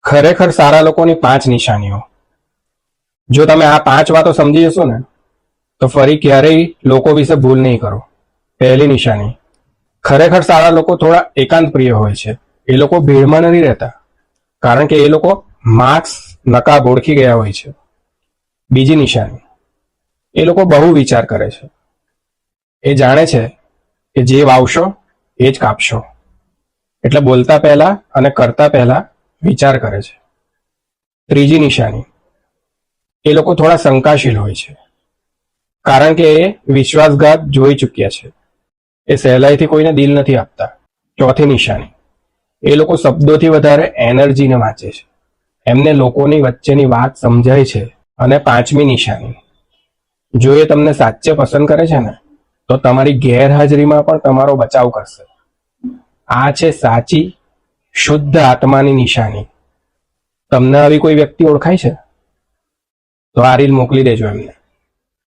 ખરેખર સારા લોકોની 5 નિશાનીઓ. જો તમે આ 5 વાતો સમજી જશો ને તો ફરી ક્યારેય લોકો વિશે ભૂલ નહીં કરો. પહેલી નિશાની, ખરેખર સારા લોકો થોડા એકાંત પ્રિય હોય છે. એ લોકો ભીડમાં નથી રહેતા, કારણ કે એ લોકો માર્ક્સ નકાબ ઓળખી ગયા હોય છે. બીજી નિશાની, એ લોકો બહુ વિચાર કરે છે. એ જાણે છે કે જે વાવશો એ જ કાપશો, એટલે બોલતા પહેલા અને કરતા પહેલા વિચાર કરે છે. ત્રીજી નિશાની, એ લોકો થોડા શંકાશીલ હોય છે, કારણ કે એ વિશ્વાસઘાત જોઈ ચૂક્યા છે. એ સહેલાઈથી કોઈને દિલ નથી આપતા. ચોથી નિશાની, એ લોકો શબ્દોથી વધારે એનર્જીને વાંચે છે. એમને લોકોની વચ્ચેની વાત સમજાય છે. અને પાંચમી નિશાની, જો એ તમને સાચે પસંદ કરે છે ને તો તમારી ગેરહાજરીમાં પણ તમારો બચાવ કરશે. આ છે સાચી શુદ્ધ આત્માની નિશાની. તમને આવી કોઈ વ્યક્તિ ઓળખાય છે તો આ રીલ મોકલી દેજો એમને.